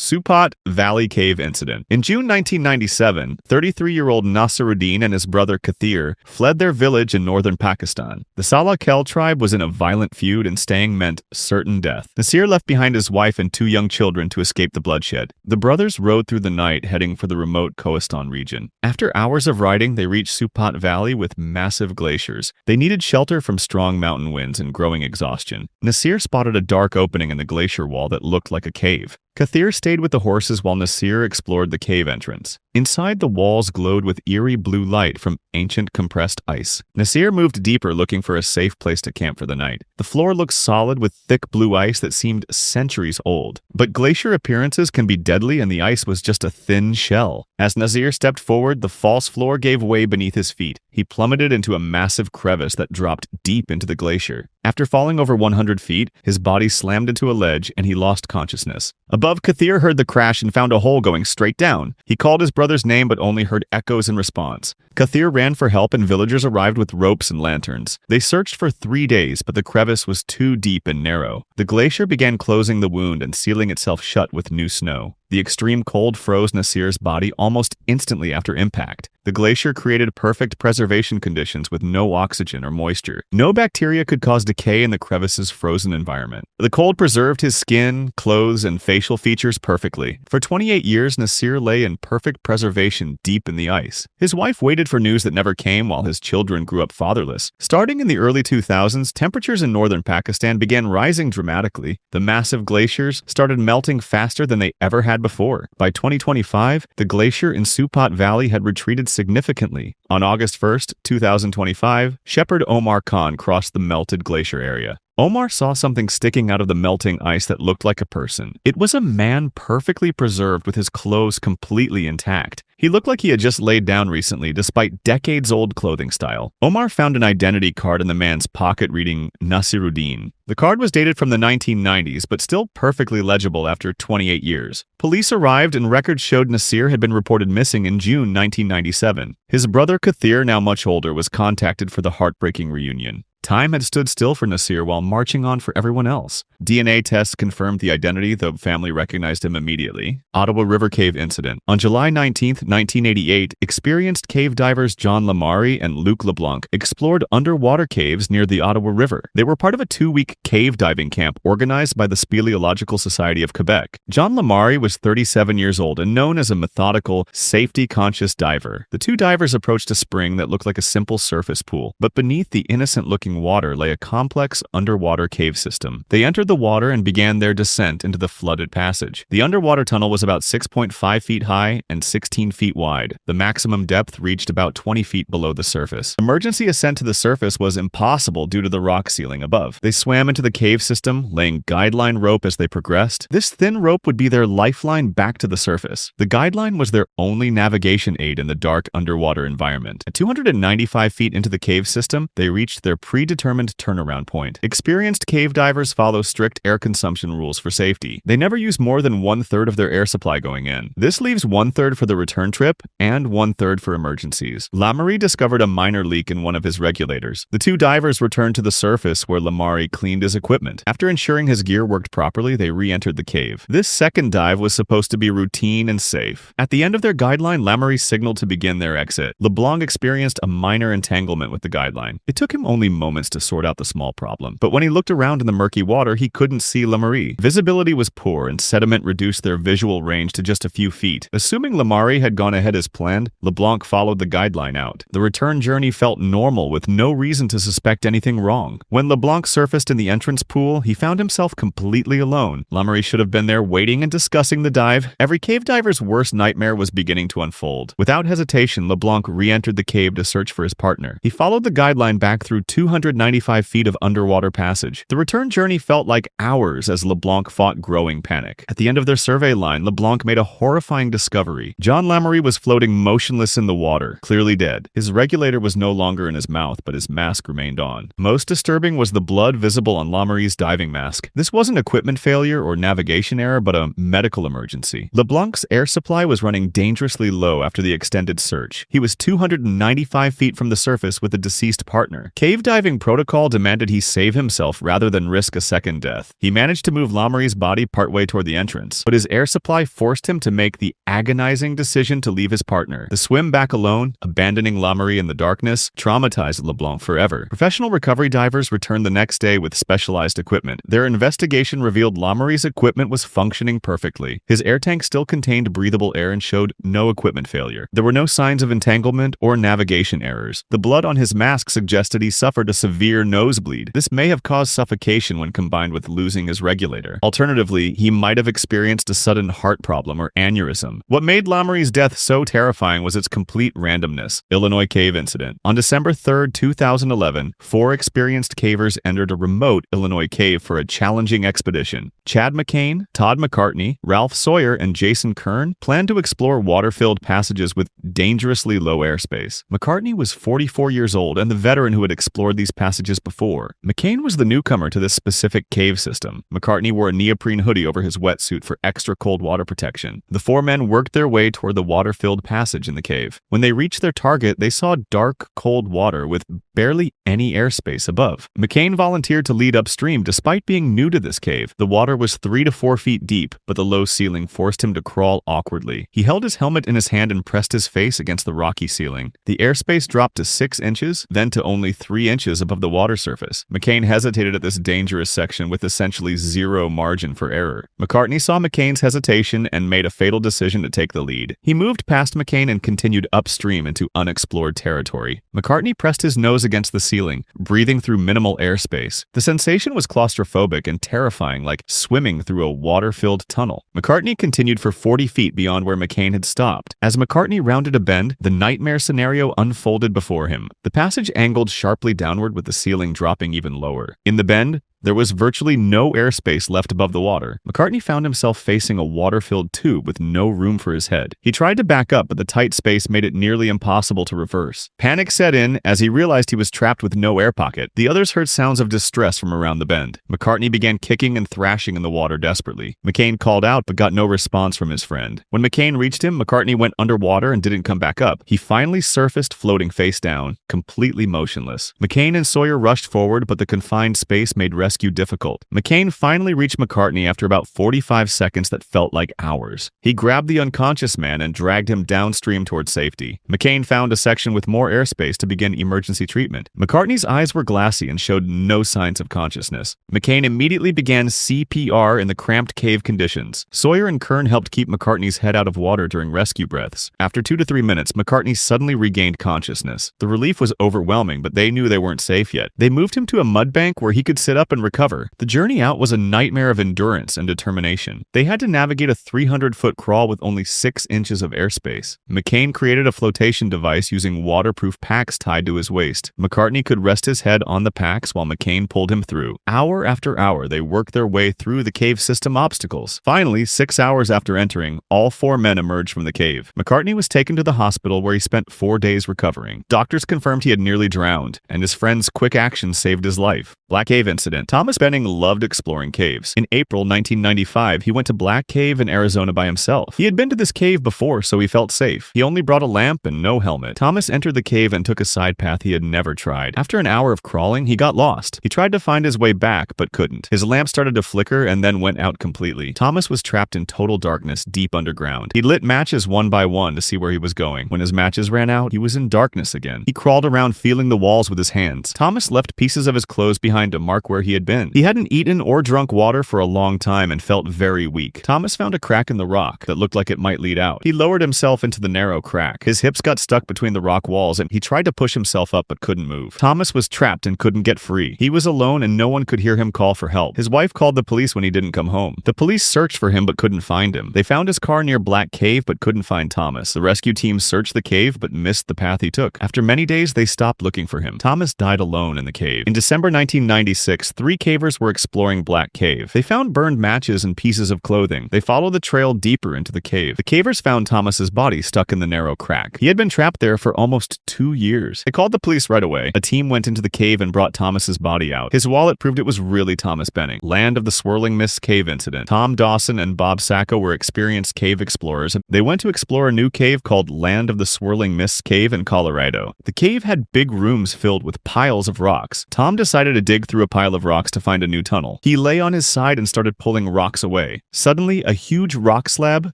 Supat Valley Cave Incident. In June 1997, 33-year-old Nasiruddin and his brother Kathir fled their village in northern Pakistan. The Salakel tribe was in a violent feud and staying meant certain death. Nasir left behind his wife and 2 young children to escape the bloodshed. The brothers rode through the night heading for the remote Kohistan region. After hours of riding, they reached Supat Valley with massive glaciers. They needed shelter from strong mountain winds and growing exhaustion. Nasir spotted a dark opening in the glacier wall that looked like a cave. Kathir stayed with the horses while Nasir explored the cave entrance. Inside, the walls glowed with eerie blue light from ancient compressed ice. Nasir moved deeper, looking for a safe place to camp for the night. The floor looked solid with thick blue ice that seemed centuries old. But glacier appearances can be deadly, and the ice was just a thin shell. As Nasir stepped forward, the false floor gave way beneath his feet. He plummeted into a massive crevice that dropped deep into the glacier. After falling over 100 feet, his body slammed into a ledge and he lost consciousness. Above, Kathir heard the crash and found a hole going straight down. He called his brother's name but only heard echoes in response. Kathir ran for help and villagers arrived with ropes and lanterns. They searched for 3 days, but the crevice was too deep and narrow. The glacier began closing the wound and sealing itself shut with new snow. The extreme cold froze Nasir's body almost instantly after impact. The glacier created perfect preservation conditions with no oxygen or moisture. No bacteria could cause decay in the crevice's frozen environment. The cold preserved his skin, clothes, and facial features perfectly. For 28 years, Nasir lay in perfect preservation deep in the ice. His wife waited for news that never came while his children grew up fatherless. Starting in the early 2000s, temperatures in northern Pakistan began rising dramatically. The massive glaciers started melting faster than they ever had before. By 2025, the glacier in Supat Valley had retreated significantly. On August 1st, 2025, Shepherd Omar Khan crossed the melted glacier area. Omar saw something sticking out of the melting ice that looked like a person. It was a man perfectly preserved with his clothes completely intact. He looked like he had just laid down recently, despite decades-old clothing style. Omar found an identity card in the man's pocket reading Nasiruddin. The card was dated from the 1990s, but still perfectly legible after 28 years. Police arrived and records showed Nasir had been reported missing in June 1997. His brother Kathir, now much older, was contacted for the heartbreaking reunion. Time had stood still for Nasir while marching on for everyone else. DNA tests confirmed the identity, though family recognized him immediately. Ottawa River Cave Incident. On July 19, 1988, experienced cave divers John Lamari and Luc LeBlanc explored underwater caves near the Ottawa River. They were part of a 2-week cave diving camp organized by the Speleological Society of Quebec. John Lamari was 37 years old and known as a methodical, safety-conscious diver. The 2 divers approached a spring that looked like a simple surface pool, but beneath the innocent-looking water lay a complex underwater cave system. They entered the water and began their descent into the flooded passage. The underwater tunnel was about 6.5 feet high and 16 feet wide. The maximum depth reached about 20 feet below the surface. Emergency ascent to the surface was impossible due to the rock ceiling above. They swam into the cave system, laying guideline rope as they progressed. This thin rope would be their lifeline back to the surface. The guideline was their only navigation aid in the dark underwater environment. At 295 feet into the cave system, they reached their predetermined turnaround point. Experienced cave divers follow strict air consumption rules for safety. They never use more than 1/3 of their air supply going in. This leaves 1/3 for the return trip and 1/3 for emergencies. Lamari discovered a minor leak in one of his regulators. The 2 divers returned to the surface where Lamari cleaned his equipment. After ensuring his gear worked properly, they re-entered the cave. This second dive was supposed to be routine and safe. At the end of their guideline, Lamari signaled to begin their exit. LeBlanc experienced a minor entanglement with the guideline. It took him only moments to sort out the small problem, but when he looked around in the murky water, he couldn't see Lamari. Visibility was poor and sediment reduced their visual range to just a few feet. Assuming Lamari had gone ahead as planned, LeBlanc followed the guideline out. The return journey felt normal with no reason to suspect anything wrong. When LeBlanc surfaced in the entrance pool, he found himself completely alone. Lamari should have been there waiting and discussing the dive. Every cave diver's worst nightmare was beginning to unfold. Without hesitation, LeBlanc re-entered the cave to search for his partner. He followed the guideline back through 295 feet of underwater passage. The return journey felt like hours as LeBlanc fought growing panic. At the end of their survey line, LeBlanc made a horrifying discovery. John Lamari was floating motionless in the water, clearly dead. His regulator was no longer in his mouth, but his mask remained on. Most disturbing was the blood visible on Lamari's diving mask. This wasn't equipment failure or navigation error, but a medical emergency. LeBlanc's air supply was running dangerously low after the extended search. He was 295 feet from the surface with a deceased partner. Cave diving diving protocol demanded he save himself rather than risk a second death. He managed to move Lamoury's body partway toward the entrance, but his air supply forced him to make the agonizing decision to leave his partner. The swim back alone, abandoning Lamoury in the darkness, traumatized LeBlanc forever. Professional recovery divers returned the next day with specialized equipment. Their investigation revealed Lamoury's equipment was functioning perfectly. His air tank still contained breathable air and showed no equipment failure. There were no signs of entanglement or navigation errors. The blood on his mask suggested he suffered a severe nosebleed. This may have caused suffocation when combined with losing his regulator. Alternatively, he might have experienced a sudden heart problem or aneurysm. What made Lamoury's death so terrifying was its complete randomness. Illinois Cave Incident. On December 3, 2011, 4 experienced cavers entered a remote Illinois cave for a challenging expedition. Chad McCain, Todd McCartney, Ralph Sawyer, and Jason Kern planned to explore water-filled passages with dangerously low airspace. McCartney was 44 years old and the veteran who had explored these passages before. McCain was the newcomer to this specific cave system. McCartney wore a neoprene hoodie over his wetsuit for extra cold water protection. The 4 men worked their way toward the water-filled passage in the cave. When they reached their target, they saw dark, cold water with barely any airspace above. McCain volunteered to lead upstream despite being new to this cave. The water was 3 to 4 feet deep, but the low ceiling forced him to crawl awkwardly. He held his helmet in his hand and pressed his face against the rocky ceiling. The airspace dropped to 6 inches, then to only 3 inches above the water surface. McCain hesitated at this dangerous section with essentially zero margin for error. McCartney saw McCain's hesitation and made a fatal decision to take the lead. He moved past McCain and continued upstream into unexplored territory. McCartney pressed his nose against the ceiling, breathing through minimal airspace. The sensation was claustrophobic and terrifying, like swimming through a water-filled tunnel. McCartney continued for 40 feet beyond where McCain had stopped. As McCartney rounded a bend, the nightmare scenario unfolded before him. The passage angled sharply downward with the ceiling dropping even lower. In the bend, there was virtually no airspace left above the water. McCartney found himself facing a water-filled tube with no room for his head. He tried to back up, but the tight space made it nearly impossible to reverse. Panic set in as he realized he was trapped with no air pocket. The others heard sounds of distress from around the bend. McCartney began kicking and thrashing in the water desperately. McCain called out but got no response from his friend. When McCain reached him, McCartney went underwater and didn't come back up. He finally surfaced floating face down, completely motionless. McCain and Sawyer rushed forward, but the confined space made rescue difficult. McCain finally reached McCartney after about 45 seconds that felt like hours. He grabbed the unconscious man and dragged him downstream towards safety. McCain found a section with more airspace to begin emergency treatment. McCartney's eyes were glassy and showed no signs of consciousness. McCain immediately began CPR in the cramped cave conditions. Sawyer and Kern helped keep McCartney's head out of water during rescue breaths. After 2 to 3 minutes, McCartney suddenly regained consciousness. The relief was overwhelming, but they knew they weren't safe yet. They moved him to a mud bank where he could sit up and recover. The journey out was a nightmare of endurance and determination. They had to navigate a 300-foot crawl with only 6 inches of airspace. McCain created a flotation device using waterproof packs tied to his waist. McCartney could rest his head on the packs while McCain pulled him through. Hour after hour, they worked their way through the cave system obstacles. Finally, 6 hours after entering, all 4 men emerged from the cave. McCartney was taken to the hospital where he spent 4 days recovering. Doctors confirmed he had nearly drowned, and his friend's quick action saved his life. Black Cave Incident. Thomas Benning loved exploring caves. In April 1995, he went to Black Cave in Arizona by himself. He had been to this cave before, so he felt safe. He only brought a lamp and no helmet. Thomas entered the cave and took a side path he had never tried. After an hour of crawling, he got lost. He tried to find his way back, but couldn't. His lamp started to flicker and then went out completely. Thomas was trapped in total darkness deep underground. He lit matches one by one to see where he was going. When his matches ran out, he was in darkness again. He crawled around feeling the walls with his hands. Thomas left pieces of his clothes behind to mark where he had been. He hadn't eaten or drunk water for a long time and felt very weak. Thomas found a crack in the rock that looked like it might lead out. He lowered himself into the narrow crack. His hips got stuck between the rock walls and he tried to push himself up but couldn't move. Thomas was trapped and couldn't get free. He was alone and no one could hear him call for help. His wife called the police when he didn't come home. The police searched for him but couldn't find him. They found his car near Black Cave but couldn't find Thomas. The rescue team searched the cave but missed the path he took. After many days, they stopped looking for him. Thomas died alone in the cave. In December 1996, 3 cavers were exploring Black Cave. They found burned matches and pieces of clothing. They followed the trail deeper into the cave. The cavers found Thomas's body stuck in the narrow crack. He had been trapped there for almost 2 years. They called the police right away. A team went into the cave and brought Thomas's body out. His wallet proved it was really Thomas Benning. Land of the Swirling Mist Cave incident. Tom Dawson and Bob Sacco were experienced cave explorers. They went to explore a new cave called Land of the Swirling Mist Cave in Colorado. The cave had big rooms filled with piles of rocks. Tom decided to dig through a pile of rocks to find a new tunnel. He lay on his side and started pulling rocks away. Suddenly, a huge rock slab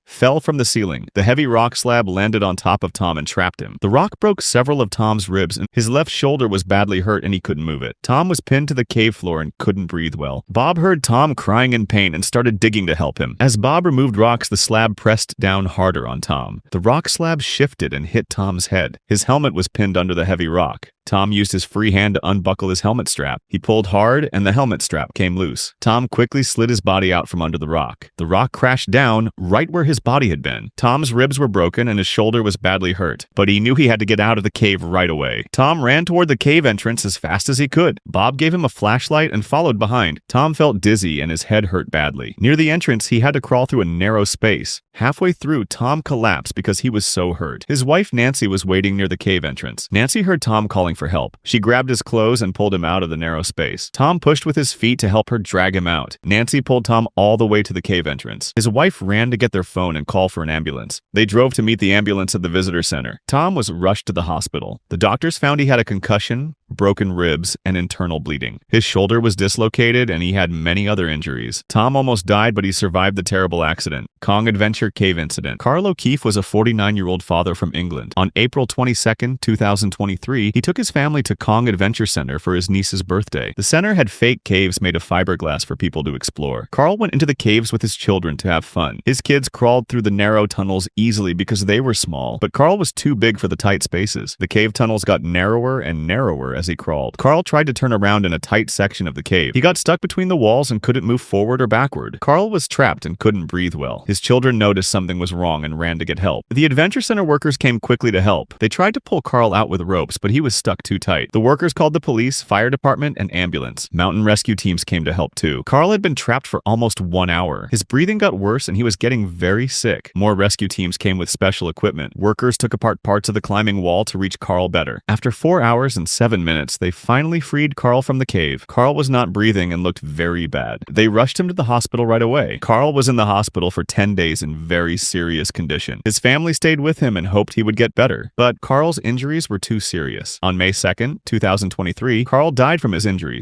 fell from the ceiling. The heavy rock slab landed on top of Tom and trapped him. The rock broke several of Tom's ribs, and his left shoulder was badly hurt and he couldn't move it. Tom was pinned to the cave floor and couldn't breathe well. Bob heard Tom crying in pain and started digging to help him. As Bob removed rocks, the slab pressed down harder on Tom. The rock slab shifted and hit Tom's head. His helmet was pinned under the heavy rock. Tom used his free hand to unbuckle his helmet strap. He pulled hard, and the helmet strap came loose. Tom quickly slid his body out from under the rock. The rock crashed down right where his body had been. Tom's ribs were broken, and his shoulder was badly hurt, but he knew he had to get out of the cave right away. Tom ran toward the cave entrance as fast as he could. Bob gave him a flashlight and followed behind. Tom felt dizzy, and his head hurt badly. Near the entrance, he had to crawl through a narrow space. Halfway through, Tom collapsed because he was so hurt. His wife, Nancy, was waiting near the cave entrance. Nancy heard Tom calling for help. She grabbed his clothes and pulled him out of the narrow space. Tom pushed with his feet to help her drag him out. Nancy pulled Tom all the way to the cave entrance. His wife ran to get their phone and call for an ambulance. They drove to meet the ambulance at the visitor center. Tom was rushed to the hospital. The doctors found he had a concussion, broken ribs, and internal bleeding. His shoulder was dislocated and he had many other injuries. Tom almost died, but he survived the terrible accident. Kong Adventure Cave Incident. Carl O'Keefe was a 49-year-old father from England. On April 22, 2023, he took his family to Kong Adventure Center for his niece's birthday. The center had fake caves made of fiberglass for people to explore. Carl went into the caves with his children to have fun. His kids crawled through the narrow tunnels easily because they were small, but Carl was too big for the tight spaces. The cave tunnels got narrower and narrower as he crawled. Carl tried to turn around in a tight section of the cave. He got stuck between the walls and couldn't move forward or backward. Carl was trapped and couldn't breathe well. His children noticed something was wrong and ran to get help. The Adventure Center workers came quickly to help. They tried to pull Carl out with ropes, but he was stuck too tight. The workers called the police, fire department, and ambulance. Mountain rescue teams came to help too. Carl had been trapped for almost 1 hour. His breathing got worse and he was getting very sick. More rescue teams came with special equipment. Workers took apart parts of the climbing wall to reach Carl better. After 4 hours and 7 minutes, they finally freed Carl from the cave. Carl was not breathing and looked very bad. They rushed him to the hospital right away. Carl was in the hospital for 10 days in very serious condition. His family stayed with him and hoped he would get better, but Carl's injuries were too serious. On May 2nd, 2023, Carl died from his injuries.